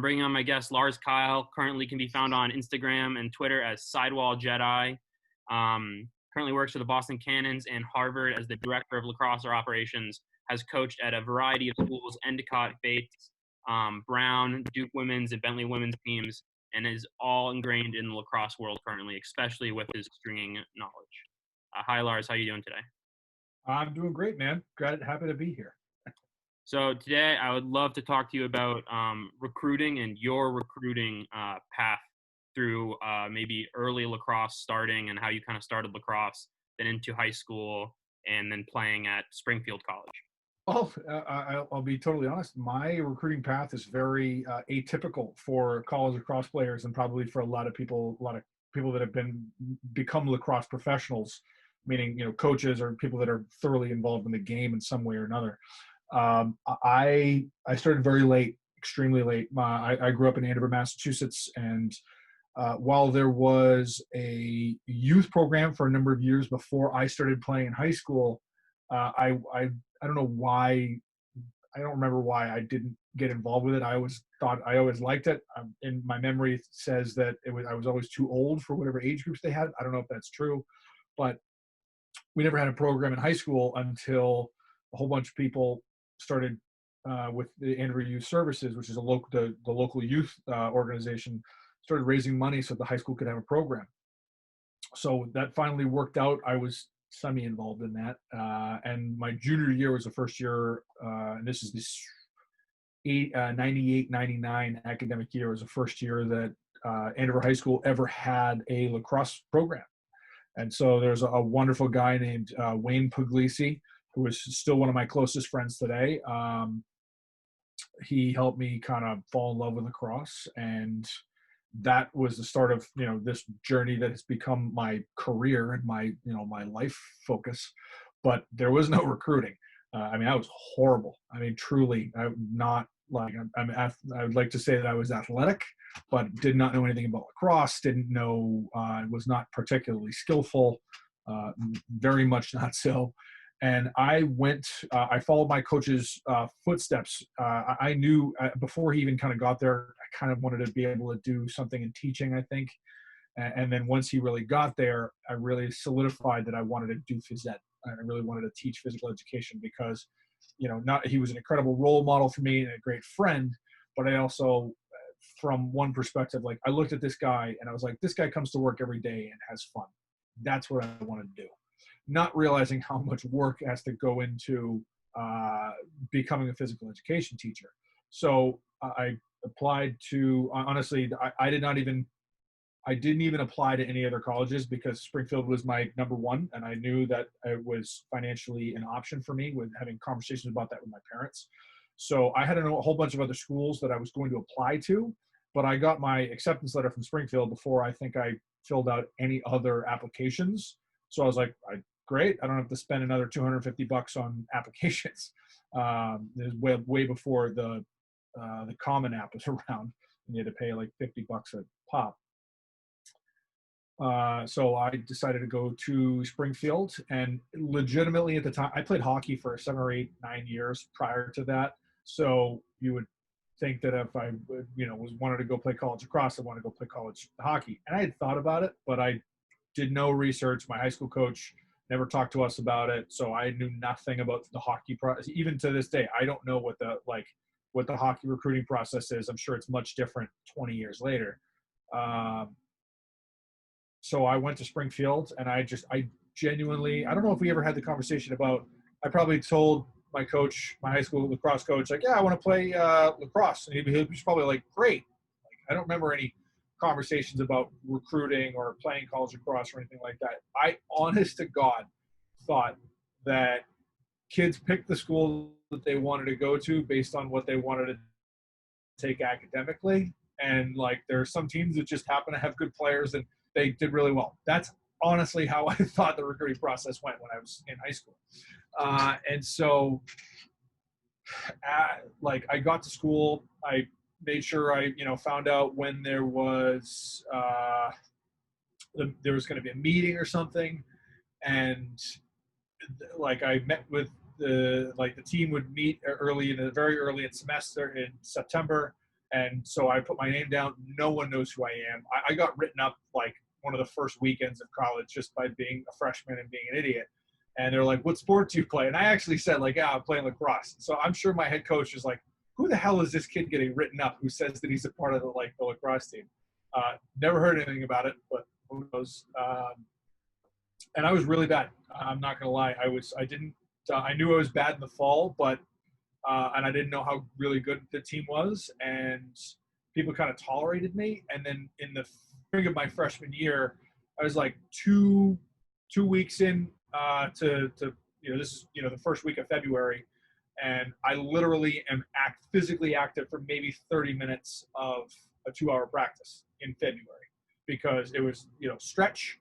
I'm bringing on my guest, Lars Keil. Currently can be found on Instagram and Twitter as Sidewall Jedi. Currently works for the Boston Cannons and Harvard as the Director of Lacrosse Operations. Has coached at a variety of schools, Endicott, Bates, Brown, Duke women's, and Bentley women's teams, and is all ingrained in the lacrosse world currently, especially with his stringing knowledge. Hi, Lars. How are you doing today? I'm doing great, man. Happy to be here. So today I would love to talk to you about recruiting and your recruiting path through maybe early lacrosse starting and how you kind of started lacrosse, then into high school, and then playing at Springfield College. Well, I'll be totally honest. My recruiting path is very atypical for college lacrosse players, and probably for a lot of people that have become lacrosse professionals, meaning coaches or people that are thoroughly involved in the game in some way or another. I started very late, extremely late. I grew up in Ann Arbor, Massachusetts, and while there was a youth program for a number of years before I started playing in high school, I don't know why. I don't remember why I didn't get involved with it. I always liked it. And my memory says that I was always too old for whatever age groups they had. I don't know if that's true, but we never had a program in high school until a whole bunch of people started with the Ann Arbor Youth Services, which is the local youth organization, started raising money so the high school could have a program. So that finally worked out. I was semi-involved in that. And my junior year was the first year, and this is this 98-99 academic year was the first year that Ann Arbor High School ever had a lacrosse program. And so there's a wonderful guy named Wayne Puglisi, who is still one of my closest friends today. He helped me kind of fall in love with lacrosse, and that was the start of this journey that has become my career and my my life focus. But there was no recruiting. I mean, I was horrible. I mean, truly, I would like to say that I was athletic, but did not know anything about lacrosse. Didn't know. Was not particularly skillful. Very much not so. And I followed my coach's footsteps. I knew before he even kind of got there, I kind of wanted to be able to do something in teaching, I think. And then once he really got there, I really solidified that I wanted to do phys ed. I really wanted to teach physical education because, he was an incredible role model for me and a great friend, but I also, from one perspective, like I looked at this guy and I was like, this guy comes to work every day and has fun. That's what I wanted to do. Not realizing how much work has to go into becoming a physical education teacher. So I applied to, honestly, I didn't even apply to any other colleges because Springfield was my number one. And I knew that it was financially an option for me with having conversations about that with my parents. So I had a whole bunch of other schools that I was going to apply to, but I got my acceptance letter from Springfield before I think I filled out any other applications. So I was like, great. I don't have to spend another $250 on applications. This is way before the Common app was around, and you had to pay like $50 a pop. So I decided to go to Springfield, and legitimately at the time, I played hockey for 7 or 8, 9 years prior to that. So you would think that if I, wanted to go play college lacrosse, I want to go play college hockey. And I had thought about it, but I did no research. My high school coach never talked to us about it, so I knew nothing about the hockey process. Even to this day, I don't know what the hockey recruiting process is. I'm sure it's much different 20 years later. So I went to Springfield, and I genuinely, I don't know if we ever had the conversation about, I probably told my coach, my high school lacrosse coach, like, yeah, I want to play lacrosse. And he was probably like, great. Like, I don't remember any conversations about recruiting or playing college lacrosse or anything like that. I, honest to God, thought that kids picked the school that they wanted to go to based on what they wanted to take academically. And like, there are some teams that just happen to have good players and they did really well. That's honestly how I thought the recruiting process went when I was in high school. And so I got to school, I made sure I, found out when there was going to be a meeting or something, and I met with the team would meet very early in semester in September, And so I put my name down. No one knows who I am. I got written up like one of the first weekends of college just by being a freshman and being an idiot. And they're like, what sport do you play? And I actually said, like, yeah, I'm playing lacrosse. So I'm sure my head coach is like, who the hell is this kid getting written up who says that he's a part of the lacrosse team? Never heard anything about it, but who knows? And I was really bad. I'm not gonna lie. I knew I was bad in the fall, but and I didn't know how really good the team was, and people kind of tolerated me. And then in the spring of my freshman year, I was like two weeks in to this is the first week of February, and I literally am physically active for maybe 30 minutes of a 2-hour practice in February, because it was stretch,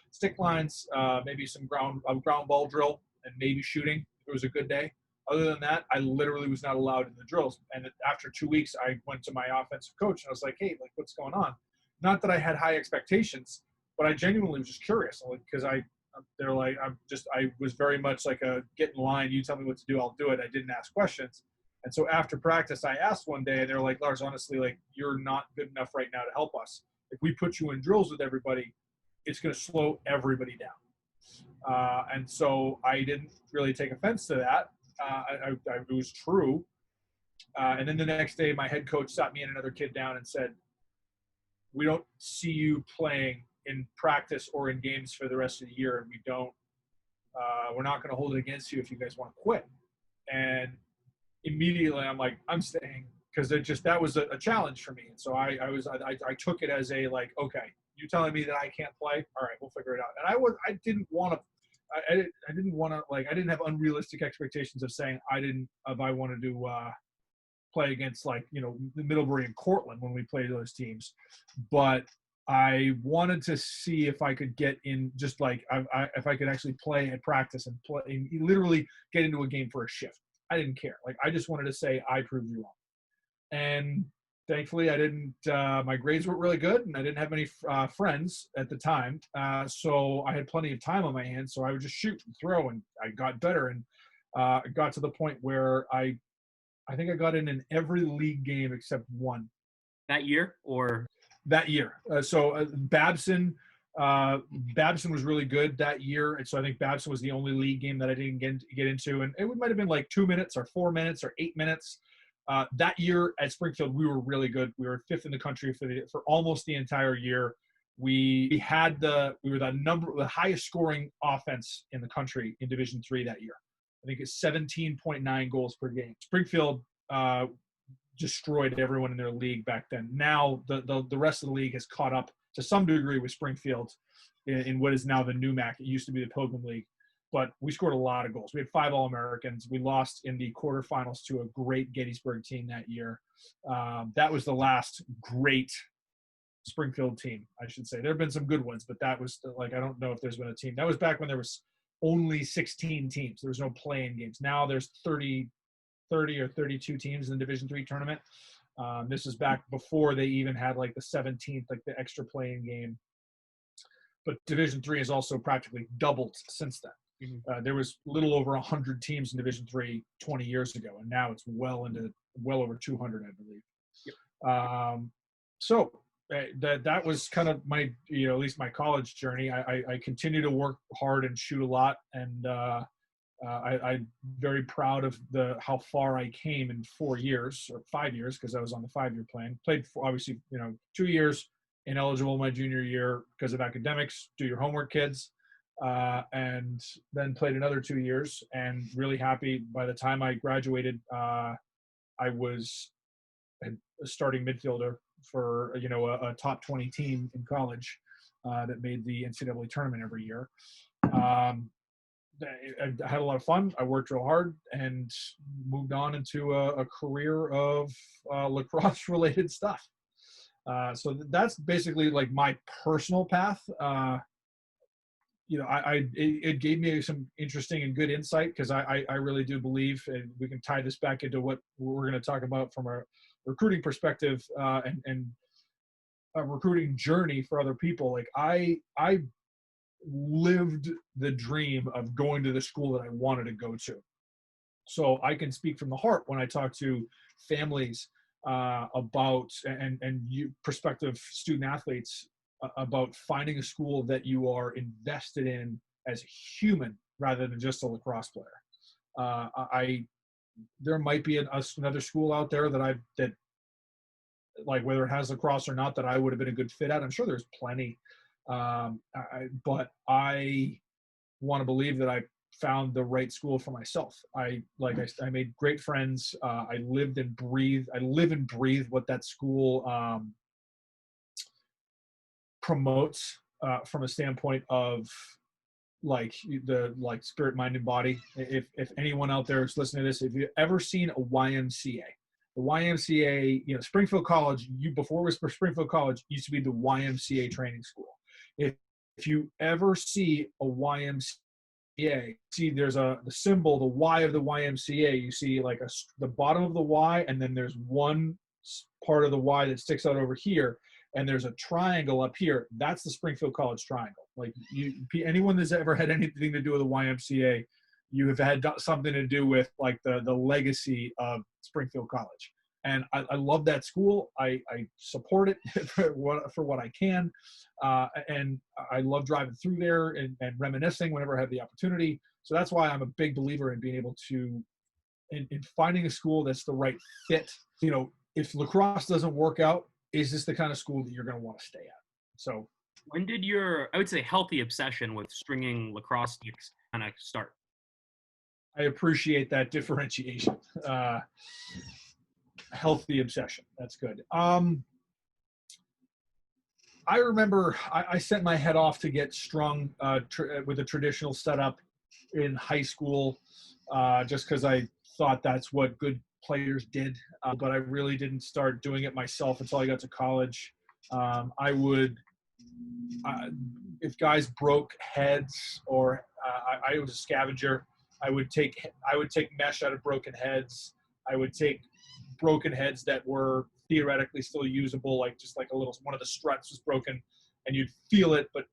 stick lines, maybe some ground ball drill, and maybe shooting. It was a good day. Other than that, I literally was not allowed in the drills. And after 2 weeks, I went to my offensive coach and I was like, hey, like, what's going on? Not that I had high expectations, but I genuinely was just curious, because I was very much like a get in line. You tell me what to do, I'll do it. I didn't ask questions. And so after practice, I asked one day, and they're like, Lars, honestly, like, you're not good enough right now to help us. If we put you in drills with everybody, it's going to slow everybody down. And so I didn't really take offense to that. It was true. And then the next day, my head coach sat me and another kid down and said, we don't see you playing in practice or in games for the rest of the year, and we're not going to hold it against you if you guys want to quit. And immediately I'm like, I'm staying, because that was a challenge for me. And so I took it as a, like, okay, you telling me that I can't play? All right, we'll figure it out. And I didn't want to, like, I didn't have unrealistic expectations of saying I wanted to play against, like, Middlebury and Cortland when we played those teams. But I wanted to see if I could get in, just like if I could actually play at practice and play and literally get into a game for a shift. I didn't care. Like, I just wanted to say I proved you wrong. And thankfully, I didn't. My grades weren't really good, and I didn't have many friends at the time. So I had plenty of time on my hands. So I would just shoot and throw, and I got better, and got to the point where I think I got in every league game except one. That year, or that year. Babson was really good that year, and so I think Babson was the only league game that I didn't get into, and it might have been like 2 minutes or 4 minutes or 8 minutes. That year at Springfield, we were really good. We were 5th in the country for almost the entire year. We were the highest scoring offense in the country in Division III that year. I think it's 17.9 goals per game. Springfield destroyed everyone in their league back then. Now the rest of the league has caught up to some degree with Springfield in what is now the NUMAC. It used to be the Pilgrim League. But we scored a lot of goals. We had 5 All-Americans. We lost in the quarterfinals to a great Gettysburg team that year. That was the last great Springfield team, I should say. There have been some good ones, but that was I don't know if there's been a team. That was back when there was only 16 teams. There was no play-in games. Now there's 30 or 32 teams in the Division III tournament. This is back before they even had like the 17th, like the extra play-in game. But Division III has also practically doubled since then. Mm-hmm. There was a little over 100 teams in Division III 20 years ago, and now it's well over 200, I believe. Yep. So that was kind of my, at least my college journey. I continue to work hard and shoot a lot, and I'm very proud of how far I came in 4 years or 5 years, because I was on the 5-year plan. Played for, obviously, 2 years ineligible my junior year because of academics. Do your homework, kids. And then played another 2 years, and really happy. By the time I graduated, I was a starting midfielder for a top 20 team in college that made the NCAA tournament every year. I had a lot of fun. I worked real hard and moved on into a career of lacrosse related stuff. So that's basically like my personal path. It gave me some interesting and good insight, because I really do believe, and we can tie this back into what we're going to talk about from a recruiting perspective and a recruiting journey for other people. Like I lived the dream of going to the school that I wanted to go to. So I can speak from the heart when I talk to families about, and you prospective student athletes, about finding a school that you are invested in as a human rather than just a lacrosse player. There might be another school out there that like, whether it has lacrosse or not, that I would have been a good fit at. I'm sure there's plenty. But I want to believe that I found the right school for myself. I made great friends. I live and breathe what that school promotes, from a standpoint of spirit, mind, and body. If anyone out there is listening to this, if you've ever seen a YMCA, the YMCA, Springfield College, before it was for Springfield College, used to be the YMCA training school. If you ever see a YMCA, see there's the symbol, the Y of the YMCA, you see like the bottom of the Y, and then there's one part of the Y that sticks out over here, and there's a triangle up here. That's the Springfield College triangle. Like, anyone that's ever had anything to do with the YMCA, you have had something to do with like the legacy of Springfield College. And I love that school. I support it for what I can. And I love driving through there and reminiscing whenever I have the opportunity. So that's why I'm a big believer in being able to, in finding a school that's the right fit. If lacrosse doesn't work out, is this the kind of school that you're going to want to stay at? So when did your, I would say, healthy obsession with stringing lacrosse sticks kind of start? I appreciate that differentiation. Healthy obsession. That's good. I remember I sent my head off to get strung with a traditional setup in high school, just because I thought that's what good players did. But I really didn't start doing it myself until I got to college. If guys broke heads, or I was a scavenger, I would take mesh out of broken heads. I would take broken heads that were theoretically still usable, like one of the struts was broken, and you'd feel it, but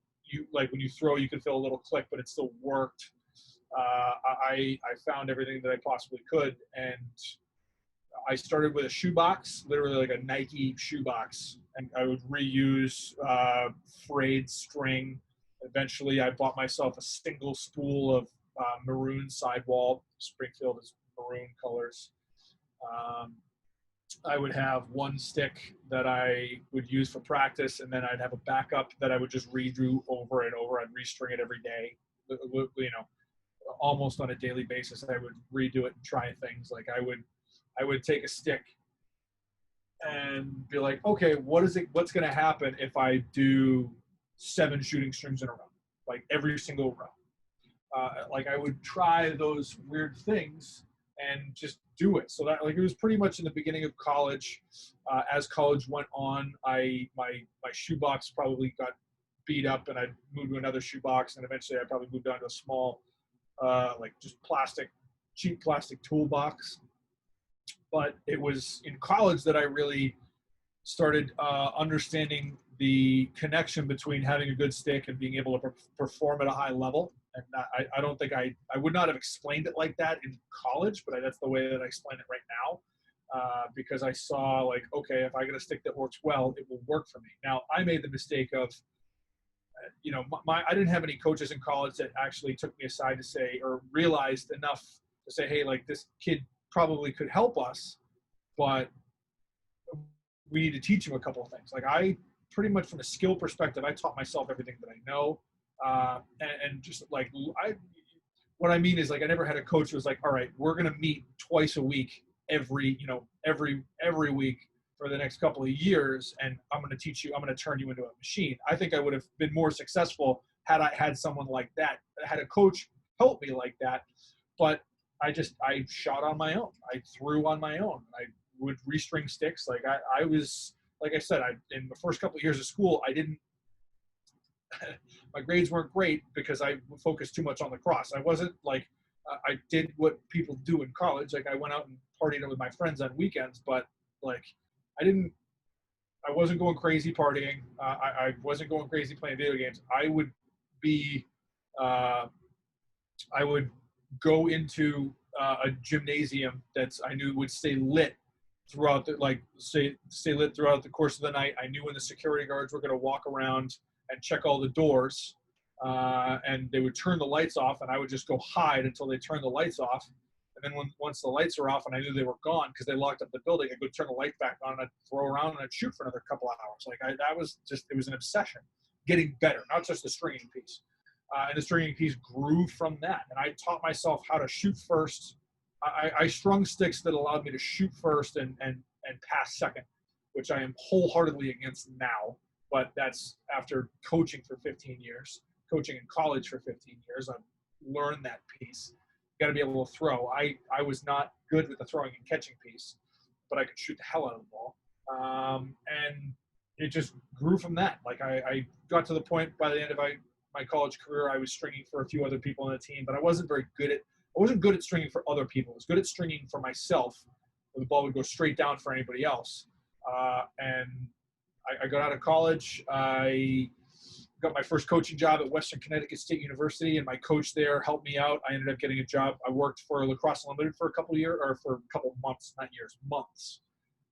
when you throw, you could feel a little click, but it still worked. I found everything that I possibly could, and I started with a shoebox, literally like a Nike shoebox, and I would reuse frayed string. Eventually, I bought myself a single spool of maroon sidewall. Springfield is maroon colors. I would have one stick that I would use for practice, and then I'd have a backup that I would just redo over and over. I'd restring it every day, almost on a daily basis. I would redo it and try things. Like I would take a stick and be like, okay, what's going to happen if I do 7 shooting strings in a row, like every single row? I would try those weird things and just do it. So that, it was pretty much in the beginning of college. As college went on, my shoebox probably got beat up, and I moved to another shoebox, and eventually I probably moved on to a small, just cheap plastic toolbox. But it was in college that I really started understanding the connection between having a good stick and being able to perform at a high level. And I don't think I would not have explained it like that in college, but that's the way that I explain it right now, because I saw, okay, if I get a stick that works well, it will work for me. Now, I made the mistake of, I didn't have any coaches in college that actually took me aside to say, or realized enough to say, hey, this kid probably could help us, but we need to teach him a couple of things. I pretty much, from a skill perspective, I taught myself everything that I know. And just what I mean is, I never had a coach who was like, all right, we're going to meet twice a week, every week for the next couple of years. And I'm going to teach you, I'm going to turn you into a machine. I think I would have been more successful had I had someone like that, had a coach help me like that. But I shot on my own. I threw on my own. I would restring sticks. I was, like I said, in the first couple of years of school, my grades weren't great because I focused too much on lacrosse. I wasn't I did what people do in college. I went out and partied with my friends on weekends, but I wasn't going crazy partying. I wasn't going crazy playing video games. I would go into a gymnasium I knew would stay lit throughout the, like, stay lit throughout the course of the night. I knew when the security guards were going to walk around and check all the doors, and they would turn the lights off, and I would just go hide until they turned the lights off. And then once the lights were off and I knew they were gone because they locked up the building, I'd go turn the lights back on and I'd throw around and I'd shoot for another couple hours. Like that was just, it was an obsession, getting better, not just the stringing piece. And the stringing piece grew from that. And I taught myself how to shoot first. I strung sticks that allowed me to shoot first and pass second, which I am wholeheartedly against now. But that's after coaching for 15 years, coaching in college for 15 years. I've learned that piece. You got to be able to throw. I was not good with the throwing and catching piece, but I could shoot the hell out of the ball. And it just grew from that. Like I got to the point by the end of my college career, I was stringing for a few other people on the team, but I wasn't good at stringing for other people. I was good at stringing for myself, where the ball would go straight down for anybody else. And I got out of college. I got my first coaching job at Western Connecticut State University, and my coach there helped me out. I ended up getting a job. I worked for Lacrosse Limited for a couple of months, not years, months.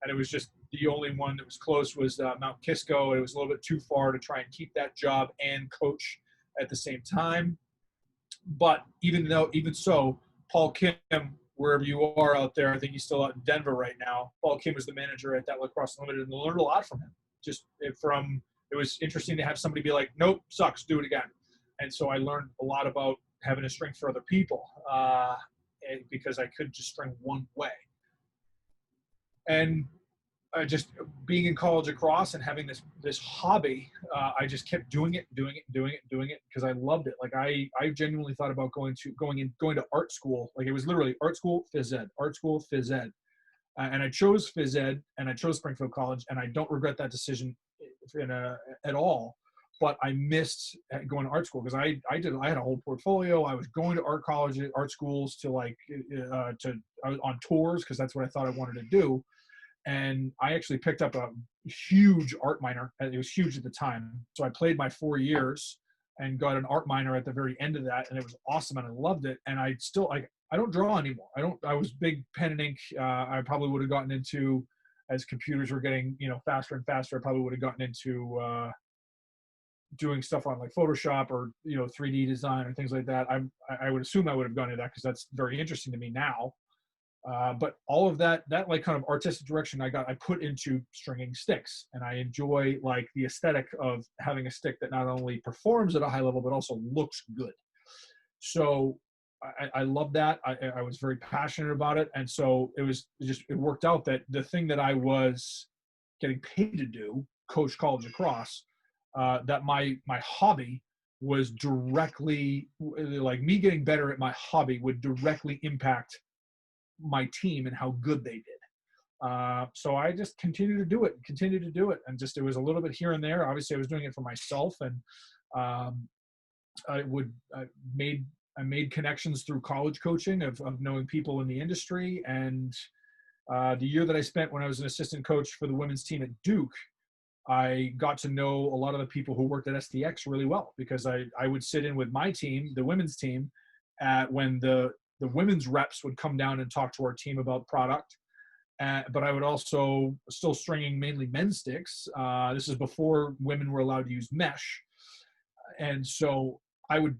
And it was just the only one that was close was Mount Kisco. It was a little bit too far to try and keep that job and coach at the same time. But even so, Paul Kim, wherever you are out there, I think he's still out in Denver right now. Paul Kim was the manager at that Lacrosse Limited, and I learned a lot from him. It was interesting to have somebody be like, nope, sucks, do it again. And so I learned a lot about having to string for other people because I couldn't just string one way. And just being in college lacrosse and having this hobby, I just kept doing it because I loved it. Like I genuinely thought about going to art school. Like it was literally art school, phys ed. And I chose phys ed and I chose Springfield College, and I don't regret that decision at all. But I missed going to art school because I had a whole portfolio. I was going to art colleges, art schools I was on tours because that's what I thought I wanted to do. And I actually picked up a huge art minor. It was huge at the time. So I played my 4 years and got an art minor at the very end of that. And it was awesome. And I loved it. And I don't draw anymore. I was big pen and ink. I probably would have gotten into, as computers were getting, faster and faster, I probably would have gotten into doing stuff on like Photoshop or, 3D design or things like that. I would assume I would have gone into that because that's very interesting to me now. But all of that like kind of artistic direction I put into stringing sticks, and I enjoy like the aesthetic of having a stick that not only performs at a high level, but also looks good. So I love that. I was very passionate about it. And so it worked out that the thing that I was getting paid to do, coach college lacrosse, that my hobby was directly, like me getting better at my hobby would directly impact my team and how good they did. So I just continued to do it. And just, it was a little bit here and there. Obviously I was doing it for myself, and I made connections through college coaching of knowing people in the industry. And the year that I spent when I was an assistant coach for the women's team at Duke, I got to know a lot of the people who worked at STX really well, because I would sit in with my team, the women's team, when the women's reps would come down and talk to our team about product. But I would also still stringing mainly men's sticks. This is before women were allowed to use mesh. And so I would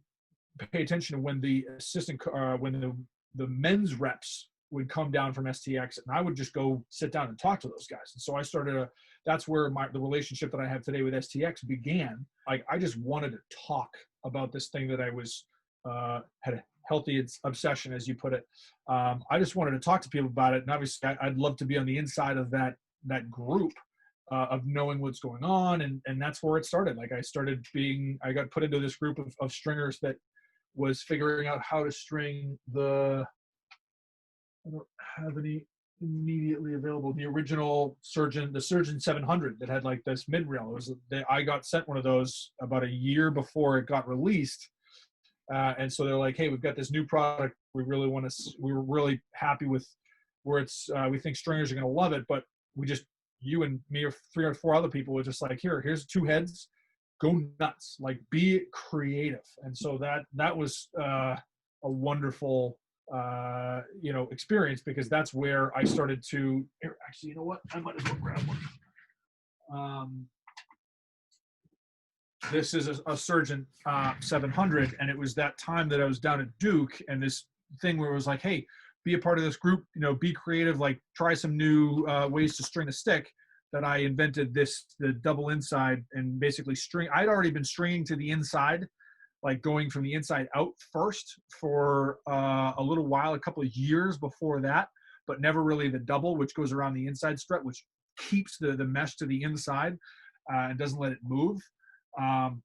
pay attention to when the the men's reps would come down from STX, and I would just go sit down and talk to those guys. And so I started that's where the relationship that I have today with STX began. Like, I just wanted to talk about this thing that I was, had a healthy obsession, as you put it. I just wanted to talk to people about it. And obviously I'd love to be on the inside of that group, of knowing what's going on. And that's where it started. Like, I got put into this group of stringers that was figuring out how to string I don't have any immediately available, the original the Surgeon 700 that had like this mid rail. I got sent one of those about a year before it got released. And so they're like, hey, we've got this new product. We were really happy with where it's, we think stringers are going to love it, but you and me or 3 or 4 other people were just like, here's 2 heads, go nuts, like, be creative. And so that was a wonderful experience, because that's where I started to actually, you know what? I might as well grab one. This is a Surgeon 700, and it was that time that I was down at Duke, and this thing where it was like, hey, be a part of this group, be creative, like try some new ways to string a stick. That I invented the double inside, and basically string. I'd already been stringing to the inside, like going from the inside out first for a little while, a couple of years before that, but never really the double, which goes around the inside strut, which keeps the mesh to the inside and doesn't let it move. It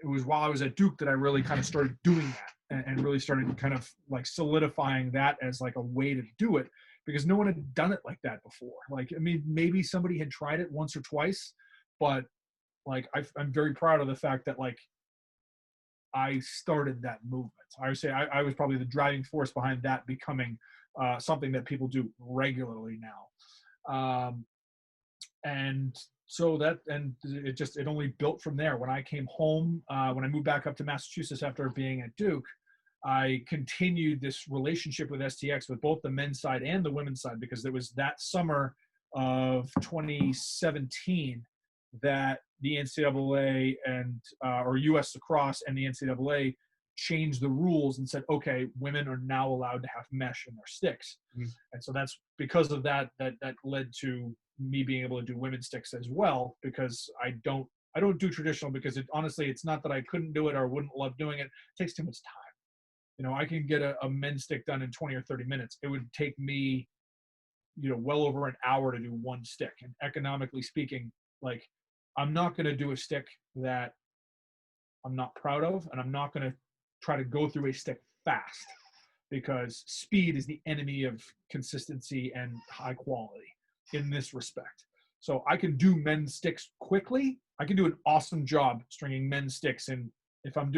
was while I was at Duke that I really kind of started doing that and really started kind of like solidifying that as like a way to do it, because no one had done it like that before. Like, I mean, maybe somebody had tried it once or twice, but like, I'm very proud of the fact that like I started that movement. I would say I was probably the driving force behind that becoming something that people do regularly now. And so it only built from there. When I came home, when I moved back up to Massachusetts after being at Duke, I continued this relationship with STX with both the men's side and the women's side, because it was that summer of 2017 that the NCAA or U.S. Lacrosse and the NCAA changed the rules and said, okay, women are now allowed to have mesh in their sticks. Mm-hmm. And so that's because of that led to me being able to do women's sticks as well, because I don't do traditional, because honestly, it's not that I couldn't do it or wouldn't love doing it. It takes too much time. I can get a men's stick done in 20 or 30 minutes. It would take me, well over an hour to do one stick. And economically speaking, like, I'm not going to do a stick that I'm not proud of, and I'm not going to try to go through a stick fast, because speed is the enemy of consistency and high quality in this respect. So I can do men's sticks quickly. I can do an awesome job stringing men's sticks. And if I've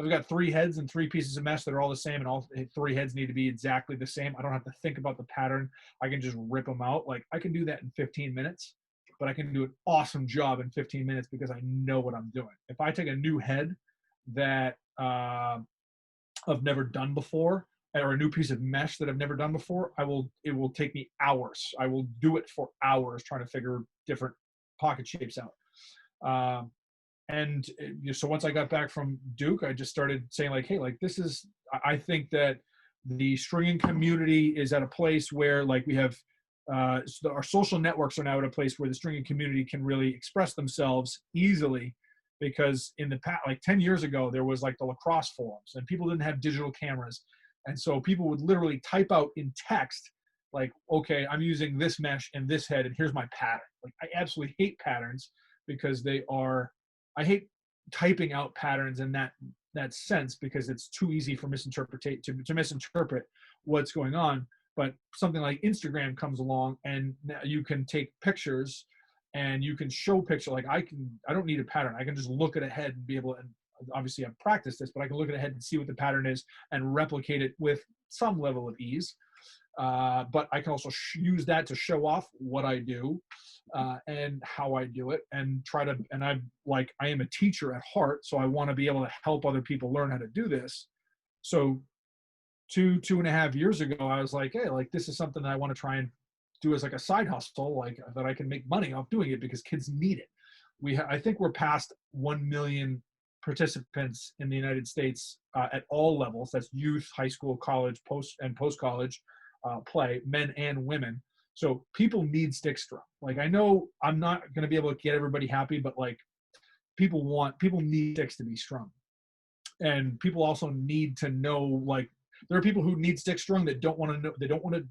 got 3 heads and 3 pieces of mesh that are all the same, and all 3 heads need to be exactly the same, I don't have to think about the pattern. I can just rip them out. Like, I can do that in 15 minutes, but I can do an awesome job in 15 minutes because I know what I'm doing. If I take a new head that I've never done before, or a new piece of mesh that I've never done before, it will take me hours. I will do it for hours trying to figure different pocket shapes out. So once I got back from Duke, I just started saying like, hey, like I think that the stringing community is at a place where like we have, our social networks are now at a place where the stringing community can really express themselves easily, because in the past, like 10 years ago, there was like the lacrosse forums and people didn't have digital cameras. And so people would literally type out in text, like, okay, I'm using this mesh and this head, and here's my pattern. Like, I absolutely hate patterns, because I hate typing out patterns in that sense, because it's too easy for to misinterpret what's going on. But something like Instagram comes along, and now you can take pictures and you can show picture. Like, I don't need a pattern. I can just look at a head and be able to, and obviously I've practiced this, but I can look at a head and see what the pattern is and replicate it with some level of ease. But I can also use that to show off what I do and how I do it, and I am a teacher at heart, so I want to be able to help other people learn how to do this. So 2.5 years ago, I was like, hey, like, this is something that I want to try and do as like a side hustle, like that I can make money off doing it, because kids need it. I think we're past 1 million participants in the United States at all levels. That's youth, high school, college, post-college play, men and women. So people need stick strung. Like, I know I'm not going to be able to get everybody happy, but like, people need sticks to be strung. And people also need to know, like, there are people who need stick strung that don't want to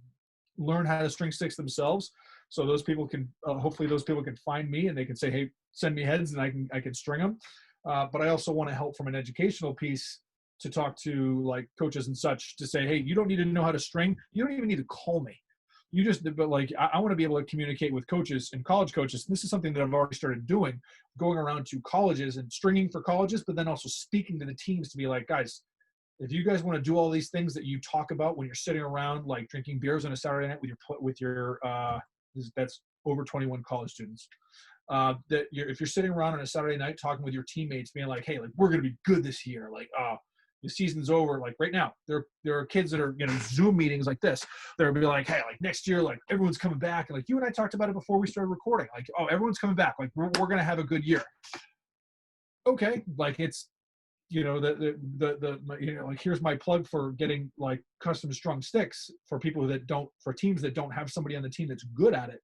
learn how to string sticks themselves. So those people can, hopefully those people can find me and they can say, hey, send me heads and I can string them. But I also want to help from an educational piece, to talk to like coaches and such, to say, hey, you don't need to know how to string. You don't even need to call me. But like, I want to be able to communicate with coaches and college coaches. This is something that I've already started doing, going around to colleges and stringing for colleges, but then also speaking to the teams to be like, guys, if you guys want to do all these things that you talk about when you're sitting around, like drinking beers on a Saturday night with your that's over 21 college students, if you're sitting around on a Saturday night talking with your teammates, being like, hey, like, we're going to be good this year. Like, the season's over, like right now, there are kids that are, Zoom meetings like this. They'll be like, hey, like next year, like everyone's coming back. And like you and I talked about it before we started recording. Like, oh, everyone's coming back. Like we're going to have a good year. Okay. Like it's, like here's my plug for getting like custom strung sticks for people for teams that don't have somebody on the team that's good at it.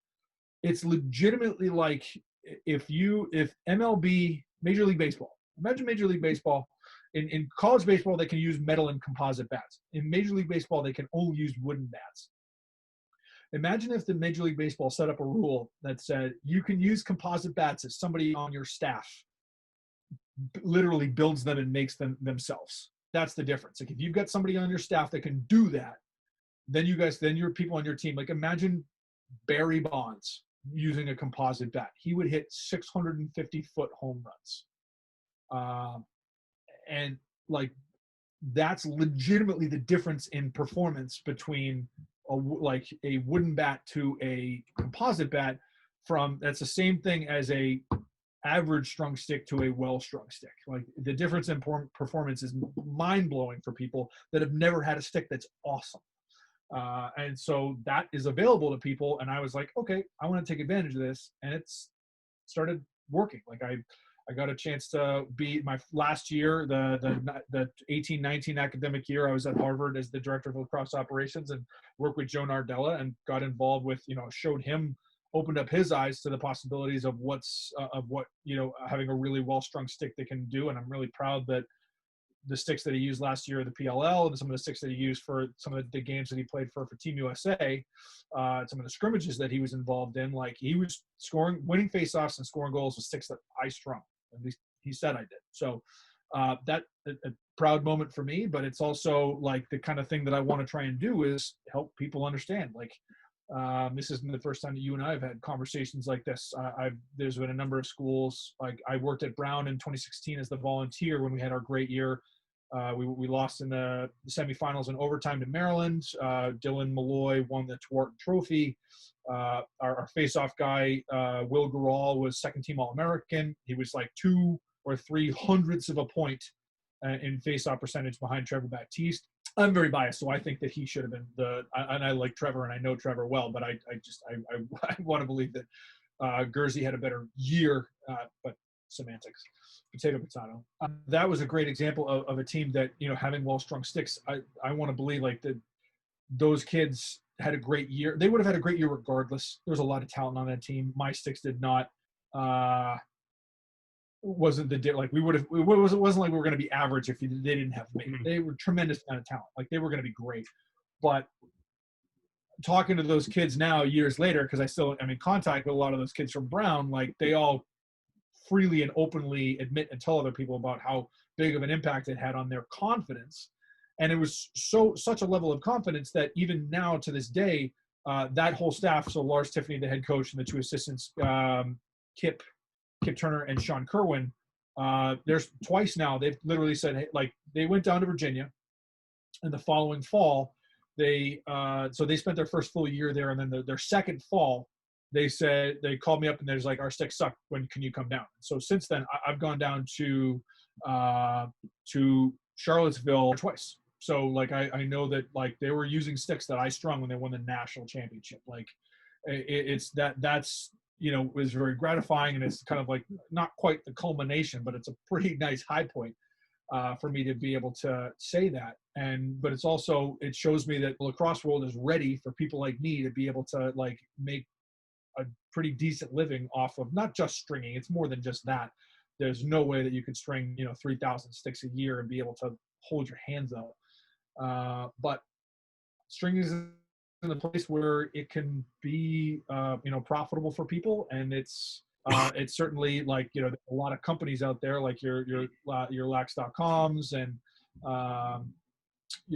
It's legitimately like if MLB, Major League Baseball, imagine Major League Baseball. In college baseball, they can use metal and composite bats. In Major League Baseball, they can only use wooden bats. Imagine if the Major League Baseball set up a rule that said you can use composite bats if somebody on your staff literally builds them and makes them themselves. That's the difference. Like if you've got somebody on your staff that can do that, then your people on your team, like imagine Barry Bonds using a composite bat. He would hit 650-foot home runs. And like that's legitimately the difference in performance between a wooden bat to a composite bat. That's the same thing as a average strung stick to a well-strung stick. Like the difference in performance is mind-blowing for people that have never had a stick that's awesome. And so that is available to people. And I was like, okay, I want to take advantage of this. And it's started working. Like I got a chance to be my last year, the 18-19 academic year. I was at Harvard as the director of lacrosse operations and worked with Joe Nardella and got involved with, opened up his eyes to the possibilities of what having a really well-strung stick that can do. And I'm really proud that the sticks that he used last year at the PLL and some of the sticks that he used for some of the games that he played for Team USA, some of the scrimmages that he was involved in, like he was winning faceoffs and scoring goals with sticks that I strung. At least he said I did. So that a proud moment for me, but it's also like the kind of thing that I want to try and do is help people understand. Like this isn't the first time that you and I have had conversations like this. There's been a number of schools. Like I worked at Brown in 2016 as the volunteer when we had our great year. We lost in the semifinals in overtime to Maryland. Dylan Malloy won the Twarton Trophy. Our face-off guy, Will Garral, was second-team All-American. He was like 2 or 3 hundredths of a point in face-off percentage behind Trevor Baptiste. I'm very biased, so I think that he should have been and I like Trevor and I know Trevor well, but I want to believe that Guernsey had a better year, but semantics, potato. That was a great example of a team that, having well-strung sticks. I want to believe like that those kids had a great year. They would have had a great year regardless. There was a lot of talent on that team. My sticks did not. Wasn't like we would have. It wasn't like we were going to be average if they didn't have me. They were tremendous amount of talent. Like they were going to be great. But talking to those kids now, years later, because I'm in contact with a lot of those kids from Brown. Like they all freely and openly admit and tell other people about how big of an impact it had on their confidence. And it was such a level of confidence that even now to this day, that whole staff, so Lars Tiffany, the head coach, and the 2 assistants, Kip Turner and Sean Kerwin, there's twice now they've literally said, hey, like they went down to Virginia and the following fall, they spent their first full year there. And then their second fall, they called me up and they're like, our sticks suck. When can you come down? So since then I've gone down to Charlottesville twice. So like, I know that like they were using sticks that I strung when they won the national championship. Like that's, was very gratifying. And it's kind of like not quite the culmination, but it's a pretty nice high point for me to be able to say that. But it's also, it shows me that the lacrosse world is ready for people like me to be able to like make a pretty decent living off of not just stringing. It's more than just that. There's no way that you could string, 3,000 sticks a year and be able to hold your hands up. But stringing is in a place where it can be, profitable for people. And it's certainly like, a lot of companies out there, like your lax.coms and,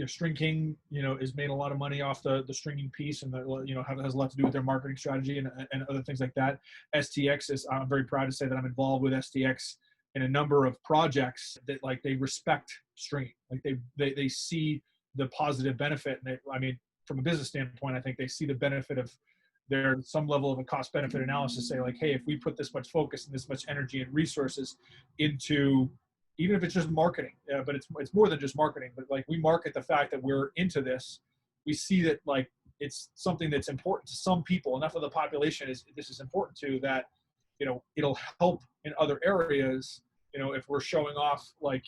String King, is made a lot of money off the stringing piece, and has a lot to do with their marketing strategy and other things like that. STX I'm very proud to say that I'm involved with STX in a number of projects that like they respect stringing, like they see the positive benefit. And from a business standpoint, I think they see the benefit of some level of a cost benefit analysis, say like, hey, if we put this much focus and this much energy and resources into even if it's just marketing, but it's more than just marketing, but like we market the fact that we're into this. We see that like it's something that's important to some people. Enough of the population this is important to that, you know, it'll help in other areas. You know, if we're showing off like,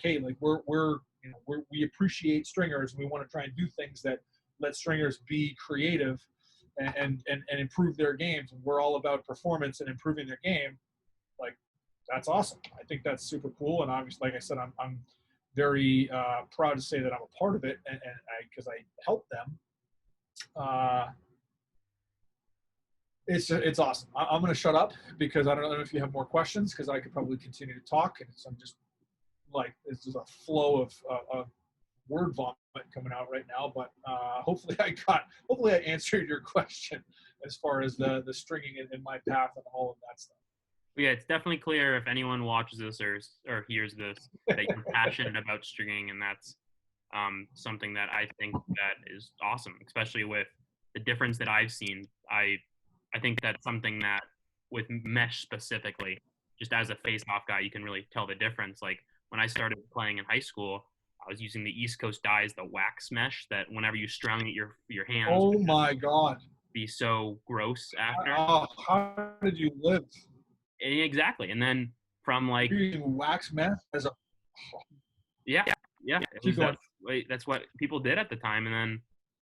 hey, like we appreciate stringers and we want to try and do things that let stringers be creative and improve their games. And we're all about performance and improving their game. Like, that's awesome. I think that's super cool. And obviously, like I said, I'm very proud to say that I'm a part of it, and because I help them. It's awesome. I'm going to shut up because I don't know if you have more questions, because I could probably continue to talk, and so I'm just like, it's just a flow of word vomit coming out right now. But hopefully I answered your question as far as the stringing in my path and all of that stuff. Yeah, it's definitely clear if anyone watches this or hears this that you're passionate about stringing, and that's something that I think that is awesome, especially with the difference that I've seen. I think that's something that with mesh specifically, just as a face-off guy, you can really tell the difference. Like when I started playing in high school, I was using the East Coast dyes, the wax mesh that whenever you strung it, your hands. Oh my God. Be so gross after. Oh, how did you live? Exactly. And then from like you're using wax mesh as a yeah. That's what people did at the time. And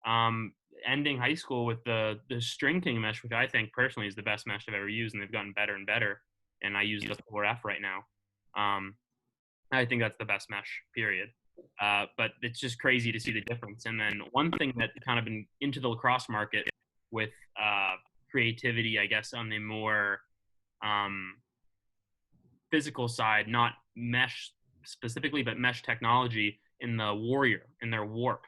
then ending high school with the String King mesh, which I think personally is the best mesh I've ever used, and they've gotten better and better. And I use the 4F right now. I think that's the best mesh, period. But it's just crazy to see the difference. And then one thing that kind of been into the lacrosse market with creativity, I guess, on the more physical side, not mesh specifically, but mesh technology in the Warrior, in their warp.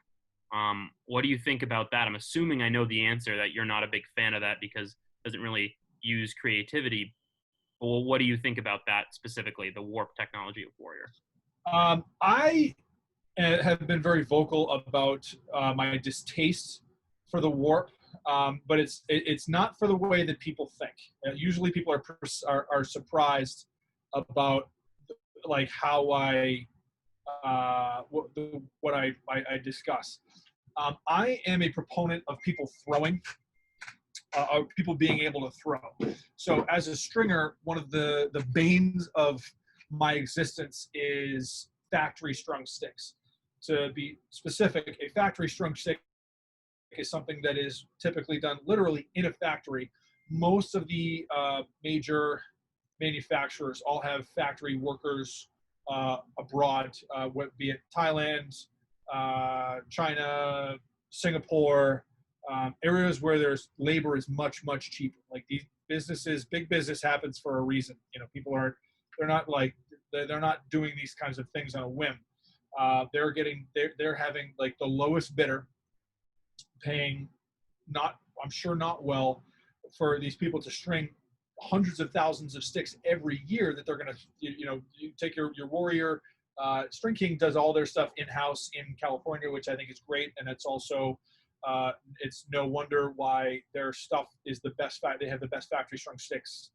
What do you think about that? I'm assuming I know the answer, that you're not a big fan of that because it doesn't really use creativity. Well, what do you think about that specifically, the warp technology of Warrior? I have been very vocal about my distaste for the warp, but it's not for the way that people think. Usually, people are surprised about like how what I discuss. I am a proponent of people throwing. Of people being able to throw. So as a stringer, one of the banes of my existence is factory strung sticks. To be specific, a factory strung stick is something that is typically done literally in a factory. Most of the major manufacturers all have factory workers abroad, be it Thailand, China, Singapore, areas where there's labor is much cheaper. Like these businesses, big business happens for a reason. You know, people they're not doing these kinds of things on a whim. They're having like the lowest bidder paying I'm sure not well for these people to string hundreds of thousands of sticks every year that they're going to, you take your Warrior. String King does all their stuff in-house in California, which I think is great. And it's also, it's no wonder why their stuff is the best. They have the best factory strung sticks,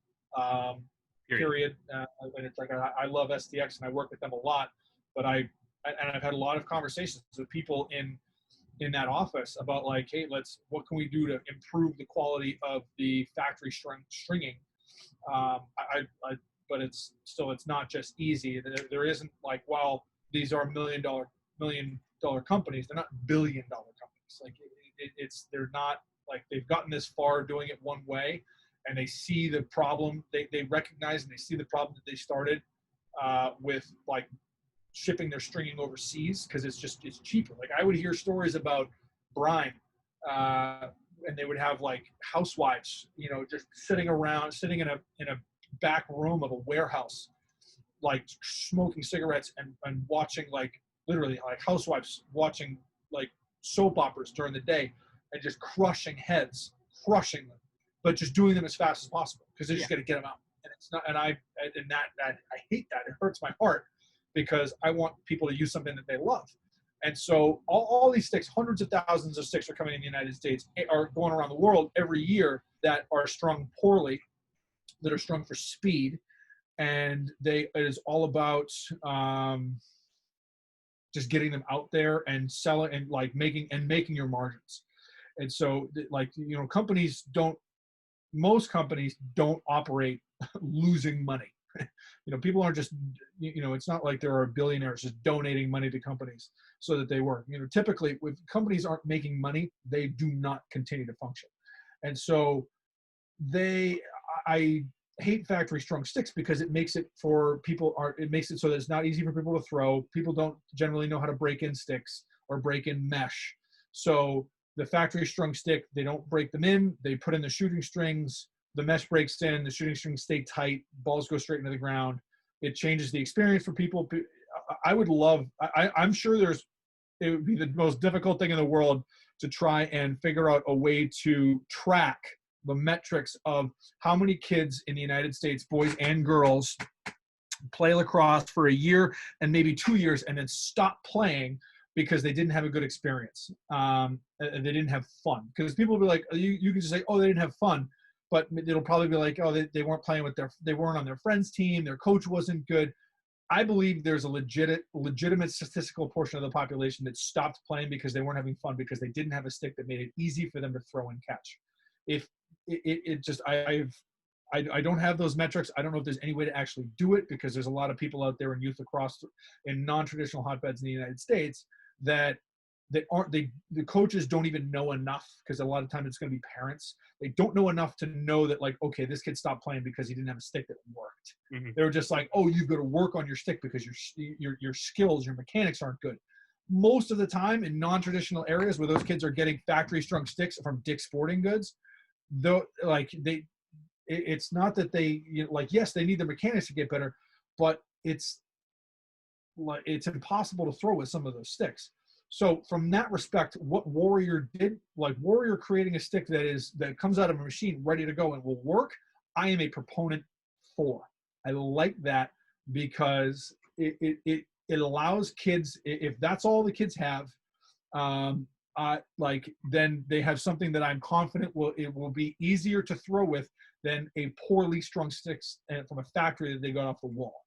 period. And it's like, I love STX and I work with them a lot, but I've had a lot of conversations with people in that office about like, hey, what can we do to improve the quality of the factory stringing? But it's not just easy. There isn't like, while these are $1 million companies, they're not $1 billion companies. Like they're not like, they've gotten this far doing it one way, and they see the problem. They recognize and they see the problem that they started with like shipping their stringing overseas, because it's cheaper. Like I would hear stories about brine, and they would have like housewives, just sitting in a back room of a warehouse, like smoking cigarettes and watching, like literally like housewives watching like soap operas during the day, and just crushing them, but just doing them as fast as possible because they just got to get them out. And it's not, and I hate that. It hurts my heart because I want people to use something that they love. And so all these sticks, hundreds of thousands of sticks are coming in the United States, are going around the world every year that are strung poorly, that are strung for speed. and it is all about just getting them out there and selling and like making your margins. And so like, you know, most companies don't operate losing money. You know, people aren't just, you know, it's not like there are billionaires just donating money to companies so that they work. You know, typically if companies aren't making money, they do not continue to function. And so I hate factory strung sticks because it makes it it makes it so that it's not easy for people to throw. People don't generally know how to break in sticks or break in mesh. So the factory strung stick, they don't break them in, they put in the shooting strings, the mesh breaks in, the shooting strings stay tight, balls go straight into the ground. It changes the experience for people. I'm sure it would be the most difficult thing in the world to try and figure out a way to track the metrics of how many kids in the United States, boys and girls, play lacrosse for a year and maybe 2 years and then stop playing because they didn't have a good experience. They didn't have fun. Because people will be like, you can just say, oh, they didn't have fun. But it'll probably be like, oh, they weren't playing they weren't on their friend's team. Their coach wasn't good. I believe there's a legitimate statistical portion of the population that stopped playing because they weren't having fun, because they didn't have a stick that made it easy for them to throw and catch. If I don't have those metrics. I don't know if there's any way to actually do it, because there's a lot of people out there in youth lacrosse in non-traditional hotbeds in the United States that the coaches don't even know enough, because a lot of times it's going to be parents. They don't know enough to know that, like, okay, this kid stopped playing because he didn't have a stick that worked. Mm-hmm. They were just like, oh, you've got to work on your stick because your skills, your mechanics aren't good. Most of the time in non-traditional areas where those kids are getting factory strung sticks from Dick's Sporting Goods, though, like it's not that they, you know, like, yes, they need their mechanics to get better, but it's impossible to throw with some of those sticks. So from that respect, what Warrior did, like Warrior creating a stick that comes out of a machine ready to go and will work, I am a proponent for. I like that because it allows kids, if that's all the kids have, then they have something that I'm confident it will be easier to throw with than a poorly strung sticks from a factory that they got off the wall.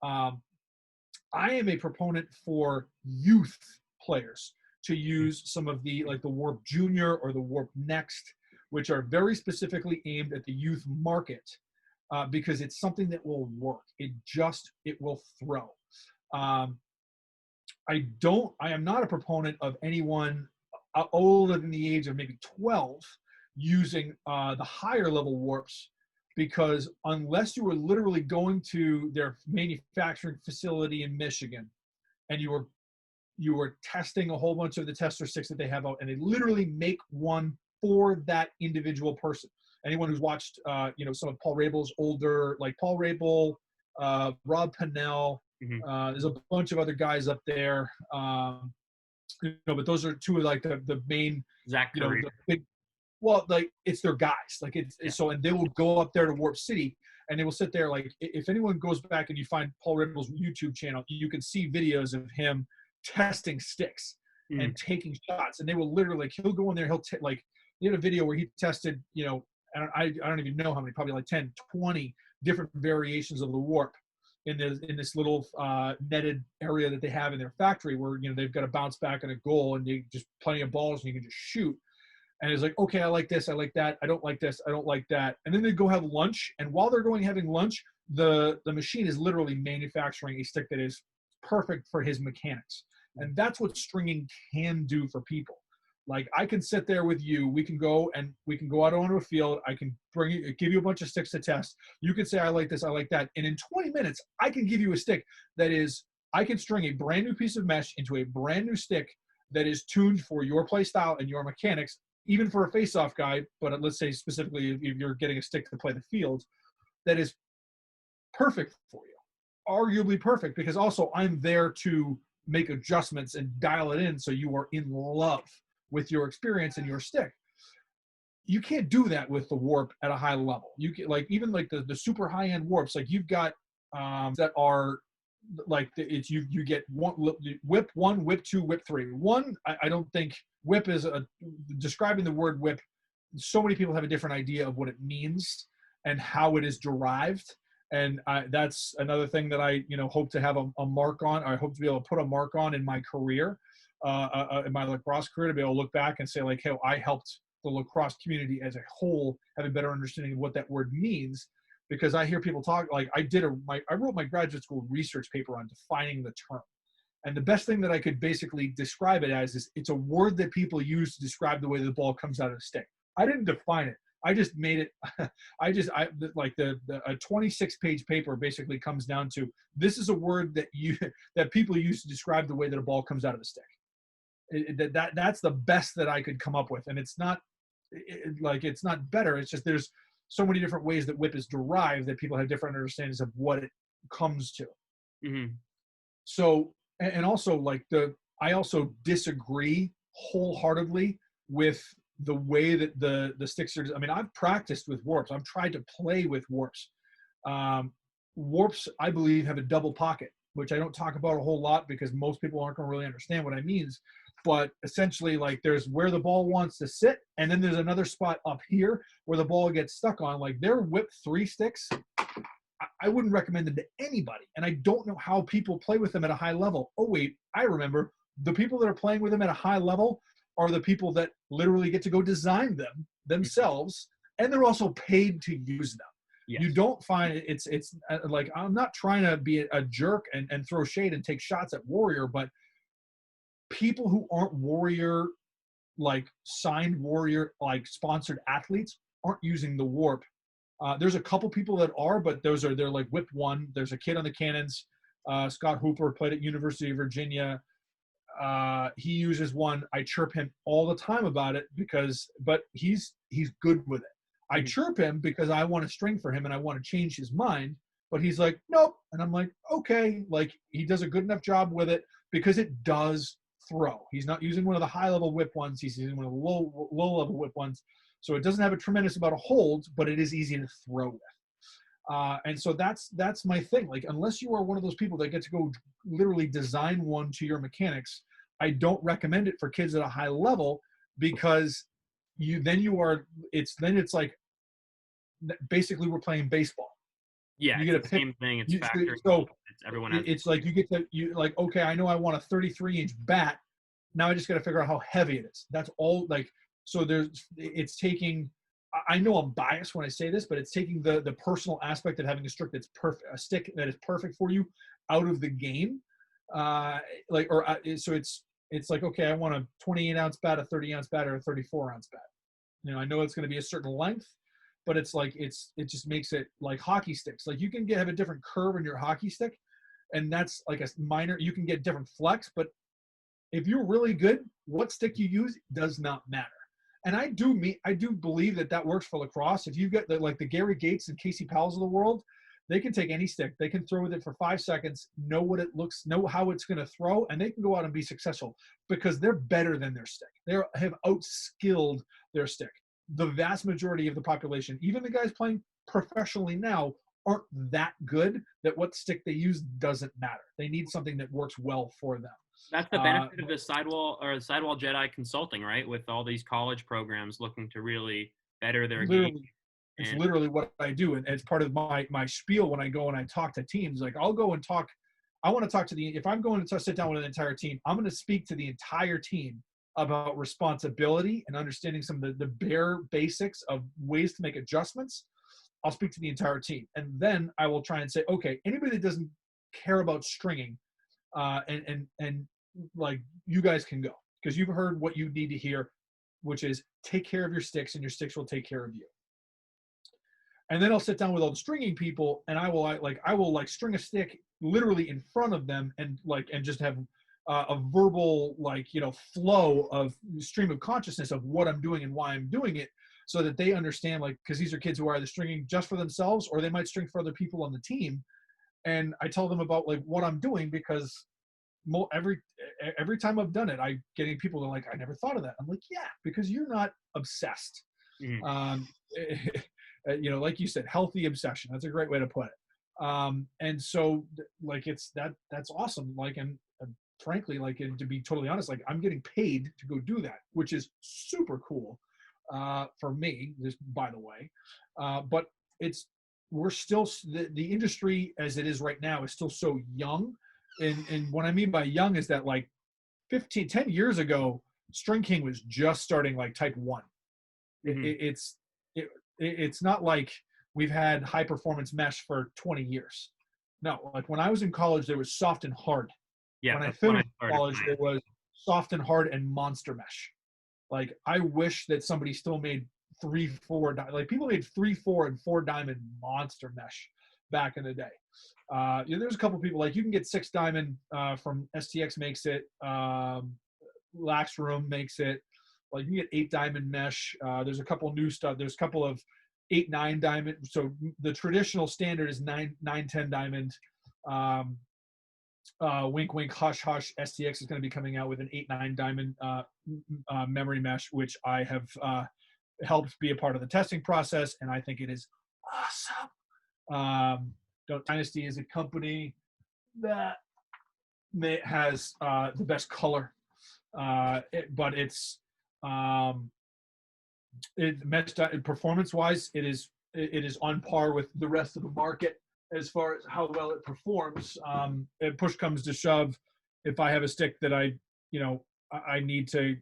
I am a proponent for youth players to use some of the, like the Warp Junior or the Warp Next, which are very specifically aimed at the youth market, because it's something that will work. It will throw. I am not a proponent of anyone older than the age of maybe 12 using the higher level warps, because unless you were literally going to their manufacturing facility in Michigan and you were testing a whole bunch of the tester sticks that they have out, and they literally make one for that individual person. Anyone who's watched, some of Paul Rabel's older, like Paul Rabel, Rob Pennell, there's a bunch of other guys up there, but those are two of like the main, Zach, the big. Well, like it's their guys, like so, and they will go up there to Warp City, and they will sit there. Like if anyone goes back and you find Paul Rabel's YouTube channel, you can see videos of him testing sticks and taking shots, and they will literally, like, he'll go in there, he had a video where he tested, I don't even know how many, probably like 10, 20 different variations of the warp in this little netted area that they have in their factory, where they've got a bounce back and a goal, and they just plenty of balls and you can just shoot. And it's like, okay, I like this, I like that, I don't like this, I don't like that. And then they go have lunch, and while they're having lunch, the machine is literally manufacturing a stick that is perfect for his mechanics. And that's what stringing can do for people. Like, I can sit there with you, we can go out onto a field, I can give you a bunch of sticks to test. You can say, I like this, I like that. And in 20 minutes, I can give you a stick I can string a brand new piece of mesh into a brand new stick that is tuned for your play style and your mechanics, even for a face-off guy, but let's say specifically if you're getting a stick to play the field, that is perfect for you. Arguably perfect, because also I'm there to make adjustments and dial it in so you are in love with your experience and your stick. You can't do that with the warp at a high level. You can, like, even like the super high-end warps, like you've got that are like you get whip 1, whip 2, whip 3. One, I don't think whip is describing the word whip. So many people have a different idea of what it means and how it is derived. And that's another thing that I, hope to have a mark on. I hope to be able to put a mark on in my career, in my lacrosse career, to be able to look back and say like, hey, I helped the lacrosse community as a whole have a better understanding of what that word means. Because I hear people talk, like I wrote my graduate school research paper on defining the term. And the best thing that I could basically describe it as is it's a word that people use to describe the way the ball comes out of the stick. I didn't define it. I just made it. Like the 26-page paper basically comes down to, this is a word that people use to describe the way that a ball comes out of the stick. That's the best that I could come up with. And it's not it's not better. It's just there's so many different ways that whip is derived that people have different understandings of what it comes to. Mm-hmm. So, and also I also disagree wholeheartedly with the way that the sticks are. I mean, I've practiced with warps. I've tried to play with warps. Warps, I believe, have a double pocket, which I don't talk about a whole lot because most people aren't going to really understand what I mean. But essentially, like, there's where the ball wants to sit, and then there's another spot up here where the ball gets stuck on. Like, their whip 3 sticks, I wouldn't recommend them to anybody. And I don't know how people play with them at a high level. Oh, wait, I remember. The people that are playing with them at a high level are the people that literally get to go design them themselves, and they're also paid to use them. Yes. You don't find it's like, I'm not trying to be a jerk and throw shade and take shots at Warrior, but people who aren't Warrior, like signed Warrior, like sponsored athletes, aren't using the warp. There's a couple people that are, but they're like Whip 1. There's a kid on the Cannons, Scott Hooper, played at University of Virginia. He uses one. I chirp him all the time about it but he's good with it. I chirp him because I want a string for him and I want to change his mind, but he's like, nope. And I'm like, okay, like he does a good enough job with it because it does throw. He's not using one of the high level whip ones. He's using one of the low level whip ones. So it doesn't have a tremendous amount of holds, but it is easy to throw with. And so that's my thing. Like, unless you are one of those people that get to go literally design one to your mechanics, I don't recommend it for kids at a high level, because it's like basically we're playing baseball. Yeah, you get the same thing. It's factory. So it's everyone has. It's like you like, okay, I know I want a 33-inch bat. Now I just got to figure out how heavy it is. That's all. Like, so it's taking. I know I'm biased when I say this, but it's taking the personal aspect of having a stick that's perfect, a stick that is perfect for you, out of the game. So it's like, okay, I want a 28-ounce bat, a 30-ounce bat, or a 34-ounce bat. I know it's going to be a certain length, but it's like it just makes it like hockey sticks. Like, you can have a different curve in your hockey stick, and that's like a minor. You can get different flex, but if you're really good, what stick you use does not matter. And I do believe that works for lacrosse. If you get the Gary Gates and Casey Powells of the world, they can take any stick. They can throw with it for 5 seconds, know what it looks, know how it's going to throw, and they can go out and be successful because they're better than their stick. They have outskilled their stick. The vast majority of the population, even the guys playing professionally now, aren't that good that what stick they use doesn't matter. They need something that works well for them. That's the benefit of the Sidewall Jedi consulting, right? With all these college programs looking to really better their game. It's literally what I do. And it's part of my spiel when I go and I talk to teams. Like, I'll go and talk. I want to talk to if I'm going to sit down with an entire team, I'm going to speak to the entire team about responsibility and understanding some of the bare basics of ways to make adjustments. I'll speak to the entire team. And then I will try and say, okay, anybody that doesn't care about stringing, and like, you guys can go, because you've heard what you need to hear, which is take care of your sticks and your sticks will take care of you. And then I'll sit down with all the stringing people, and I will string a stick literally in front of them, and just have a verbal flow of stream of consciousness of what I'm doing and why I'm doing it, so that they understand, because these are kids who are either stringing just for themselves or they might string for other people on the team. And I tell them about what I'm doing, because every time I've done it, I'm getting people that are like, I never thought of that. I'm like, yeah, because you're not obsessed. Mm-hmm. Like you said, healthy obsession. That's a great way to put it. And so that's awesome. And frankly, and to be totally honest, I'm getting paid to go do that, which is super cool for me, just by the way. But it's we're still, the industry as it is right now is still so young. And what I mean by young is that like 10 years ago, String King was just starting like type 1. It's not like we've had high performance mesh for 20 years. No, like when I was in college, there was soft and hard. Yeah. When I finished college, there was soft and hard and monster mesh. Like I wish that somebody still made 3, 4, like people made 3, 4, and 4 diamond monster mesh back in the day. There's a couple people like you can get 6 diamond from STX makes it. Lax Room makes it. Like you can get 8 diamond mesh. There's a couple new stuff. There's a couple of 8, 9 diamond. So the traditional standard is 9, 10 diamond. Wink, wink, hush, hush. STX is going to be coming out with an 8, 9 diamond memory mesh, which I have helped be a part of the testing process, and I think it is awesome. Dynasty is a company that has the best color, but it's performance-wise, it is on par with the rest of the market as far as how well it performs. If push comes to shove, if I have a stick that I need to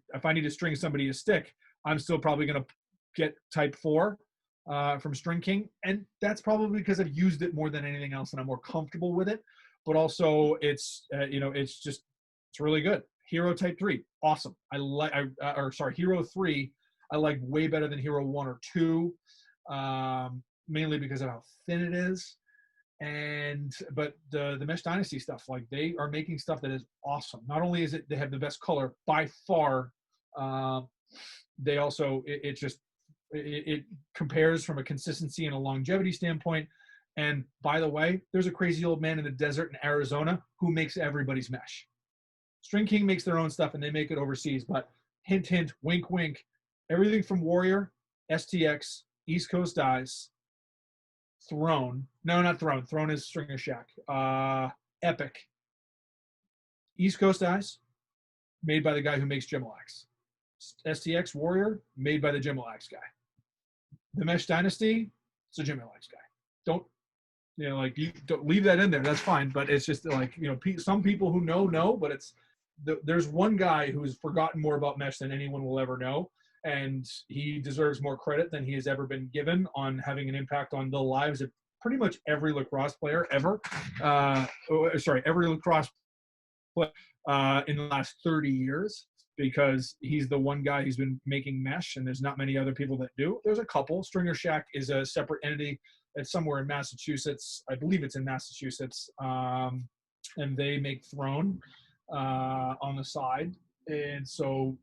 string somebody a stick, I'm still probably going to get type 4 from String King, and that's probably because I've used it more than anything else and I'm more comfortable with it. But also it's really good. Hero type 3, awesome. Hero 3 I like way better than Hero 1 or 2, mainly because of how thin it is. But the Mesh Dynasty stuff, like they are making stuff that is awesome. Not only is it they have the best color by far, they also it compares from a consistency and a longevity standpoint. And by the way, there's a crazy old man in the desert in Arizona who makes everybody's mesh. String King makes their own stuff and they make it overseas. But hint, hint, wink, wink. Everything from Warrior, STX, East Coast Dyes, Throne. No, not Throne. Throne is Stringer Shack. Epic. East Coast Dyes, made by the guy who makes Gimalax. STX Warrior, made by the Gimalax guy. The Mesh Dynasty, it's a Gimalax guy. Don't leave that in there. That's fine. But it's just like, some people who know, but there's one guy who's forgotten more about mesh than anyone will ever know. And he deserves more credit than he has ever been given on having an impact on the lives of pretty much every lacrosse player ever. Every lacrosse player in the last 30 years, because he's the one guy who's been making mesh, and there's not many other people that do. There's a couple. Stringer Shack is a separate entity. It's somewhere in Massachusetts. I believe it's in Massachusetts. And they make Throne on the side. And so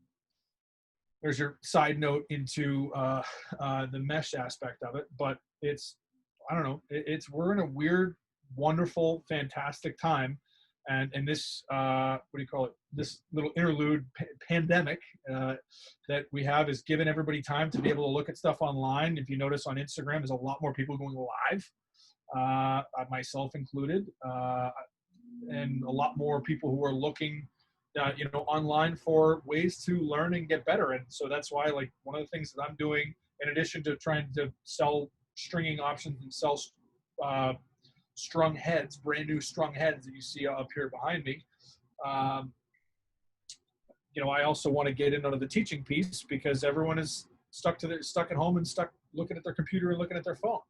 there's your side note into the mesh aspect of it. But we're in a weird, wonderful, fantastic time. And this, this little interlude pandemic that we have has given everybody time to be able to look at stuff online. If you notice on Instagram, there's a lot more people going live, myself included, and a lot more people who are looking, online for ways to learn and get better. And so that's why, like, one of the things that I'm doing, in addition to trying to sell stringing options and sell strung heads, brand new strung heads that you see up here behind me. I also want to get into the teaching piece, because everyone is stuck at home and stuck looking at their computer and looking at their phone.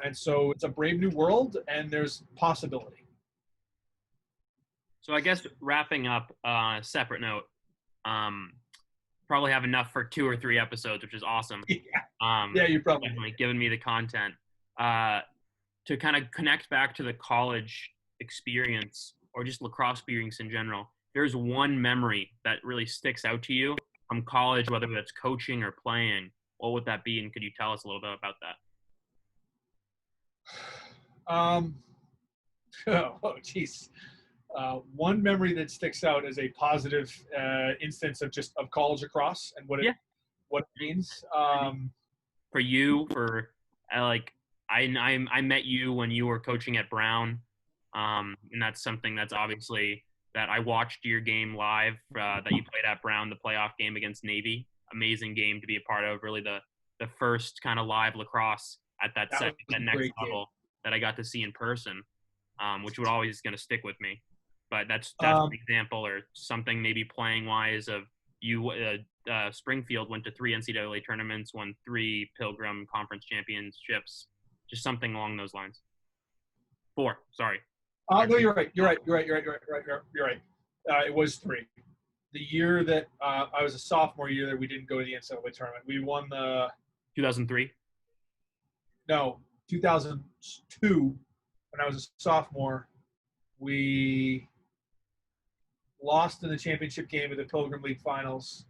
And so it's a brave new world, and there's possibility. So I guess wrapping up, separate note, probably have enough for 2 or 3 episodes, which is awesome. Yeah, you probably definitely given me the content. To kind of connect back to the college experience, or just lacrosse experience in general, there's one memory that really sticks out to you from college, whether that's coaching or playing. What would that be? And could you tell us a little bit about that? Geez. One memory that sticks out as a positive instance of college lacrosse and what it means. For you, I met you when you were coaching at Brown, and that's something that's obviously that I watched your game live that you played at Brown, the playoff game against Navy. Amazing game to be a part of, really the first kind of live lacrosse at that That was that a next great game. level that I got to see in person, which would always going to stick with me. But that's Um, an example or something maybe playing wise of you. Springfield went to 3 NCAA tournaments, won 3 Pilgrim Conference championships, just something along those lines. 4, sorry. no, you're right. You're right. It was 3. The year that I was a sophomore year that we didn't go to the NCAA tournament. We won the 2003. 2002 when I was a sophomore. We lost in the championship game of the Pilgrim League Finals,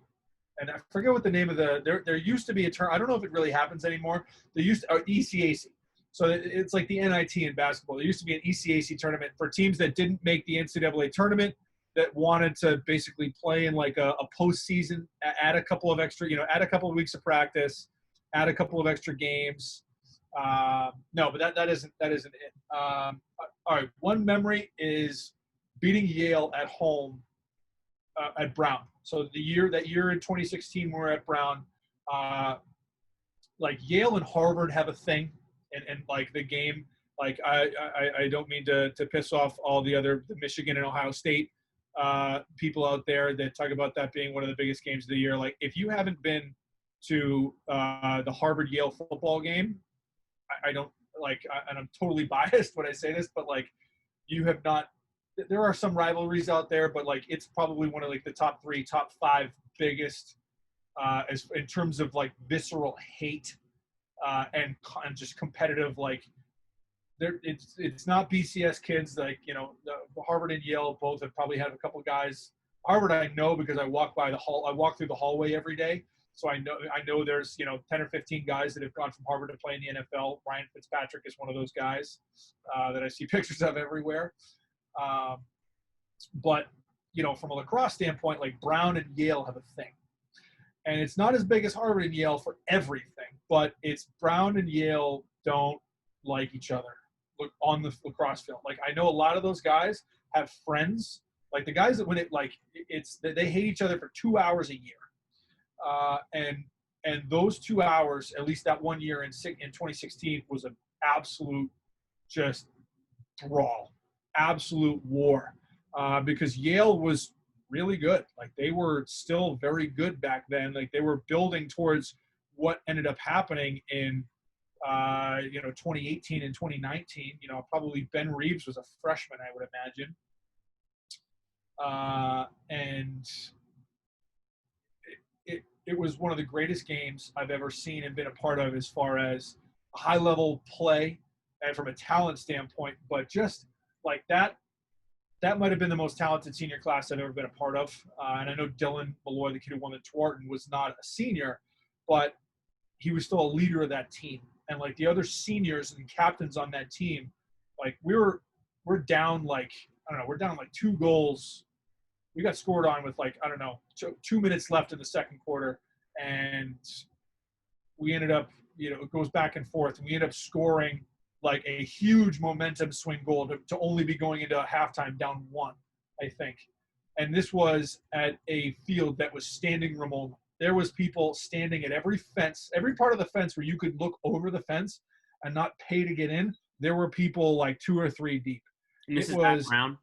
and I forget what the name of there used to be a term. I don't know if it really happens anymore. There used to ECAC. So it's like the NIT in basketball. There used to be an ECAC tournament for teams that didn't make the NCAA tournament that wanted to basically play in like a postseason, add a couple of extra, add a couple of weeks of practice, add a couple of extra games. No, but that isn't it. All right, one memory is beating Yale at home at Brown. So that year in 2016, we were at Brown. Like Yale and Harvard have a thing, and like the game. Like I don't mean to piss off all the Michigan and Ohio State people out there that talk about that being one of the biggest games of the year. Like if you haven't been to the Harvard Yale football game, I don't like, and I'm totally biased when I say this, but like you have not. There are some rivalries out there, but like it's probably one of like the top 3, top 5 biggest as in terms of like visceral hate and just competitive. Like there, it's not BCS kids. Like the Harvard and Yale both have probably had a couple guys. Harvard I know because I walk through the hallway every day. So I know there's 10 or 15 guys that have gone from Harvard to play in the NFL. Ryan Fitzpatrick is one of those guys that I see pictures of everywhere. But from a lacrosse standpoint, like Brown and Yale have a thing, and it's not as big as Harvard and Yale for everything, but it's Brown and Yale don't like each other on the lacrosse field. Like I know a lot of those guys have friends, like the guys that when it like it's they hate each other for 2 hours a year. And those 2 hours, at least that one year in 2016, was an absolute just brawl, absolute war, because Yale was really good. Like they were still very good back then. Like they were building towards what ended up happening in 2018 and 2019. Probably Ben Reeves was a freshman, I would imagine, and it was one of the greatest games I've ever seen and been a part of as far as high-level play and from a talent standpoint. But just like that might have been the most talented senior class I've ever been a part of. And I know Dylan Malloy, the kid who won the Twarton, was not a senior, but he was still a leader of that team. And like the other seniors and captains on that team, like we're down like, I don't know, we're down like 2 goals. We got scored on with like, I don't know, 2 minutes left in the second quarter. And we ended up, it goes back and forth. And we ended up scoring like a huge momentum swing goal to only be going into halftime down 1, I think. And this was at a field that was standing room only. There was people standing at every fence, every part of the fence where you could look over the fence and not pay to get in. There were people like 2 or 3 deep. And this was at Brown?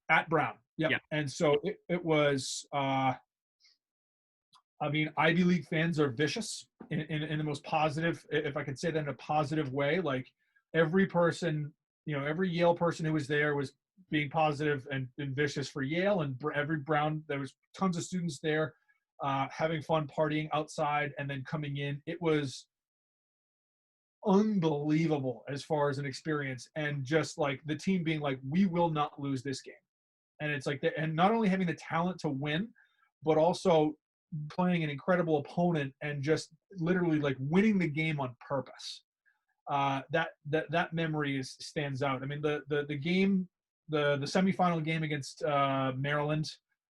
At Brown. Yep. Yeah. And so it was, Ivy League fans are vicious in the most positive, if I could say that in a positive way. Like every person, every Yale person who was there was being positive and vicious for Yale, and every Brown, there was tons of students there having fun, partying outside, and then coming in. It was unbelievable as far as an experience, and just like the team being like, we will not lose this game. And it's like, and not only having the talent to win, but also playing an incredible opponent and just literally like winning the game on purpose. That memory stands out. I mean, the game, the semifinal game against Maryland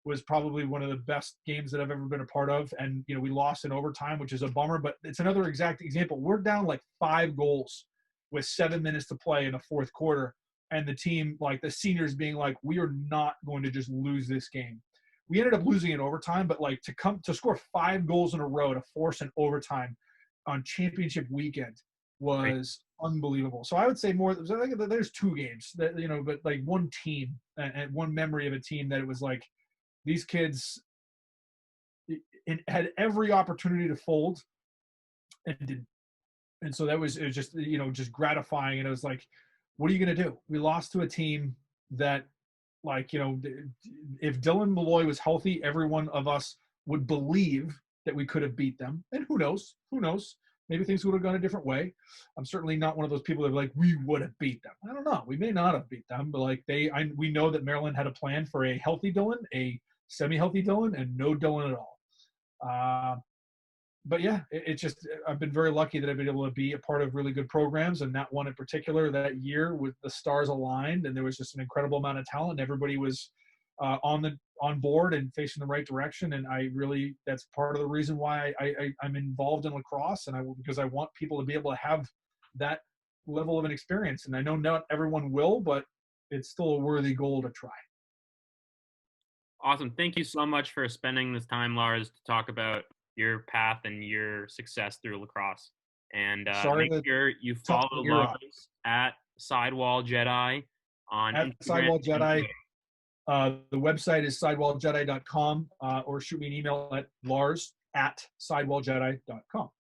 was probably one of the best games that I've ever been a part of. And, we lost in overtime, which is a bummer, but it's another exact example. We're down like 5 goals with 7 minutes to play in the fourth quarter. And the team, like the seniors being like, we are not going to just lose this game. We ended up losing in overtime, but like to score 5 goals in a row to force an overtime on championship weekend was unbelievable. So I would say more. I think that there's 2 games that, you know, but like one team and one memory of a team that it was like these kids it had every opportunity to fold and didn't. And so it was just, you know, just gratifying. And it was like, what are you going to do? We lost to a team that, like, you know, if Dylan Malloy was healthy, every one of us would believe that we could have beat them. And who knows? Who knows? Maybe things would have gone a different way. I'm certainly not one of those people that are like, we would have beat them. I don't know. We may not have beat them, but like we know that Maryland had a plan for a healthy Dylan, a semi-healthy Dylan, and no Dylan at all. But yeah, it's just, I've been very lucky that I've been able to be a part of really good programs, and that one in particular, that year, with the stars aligned, and there was just an incredible amount of talent. Everybody was on board and facing the right direction, and that's part of the reason why I'm involved in lacrosse, and because I want people to be able to have that level of an experience. And I know not everyone will, but it's still a worthy goal to try. Awesome. Thank you so much for spending this time, Lars, to talk about your path and your success through lacrosse. And make sure you follow Lars at Sidewall Jedi on at Instagram. Sidewall Jedi. The website is sidewalljedi.com, or shoot me an email at lars@sidewalljedi.com.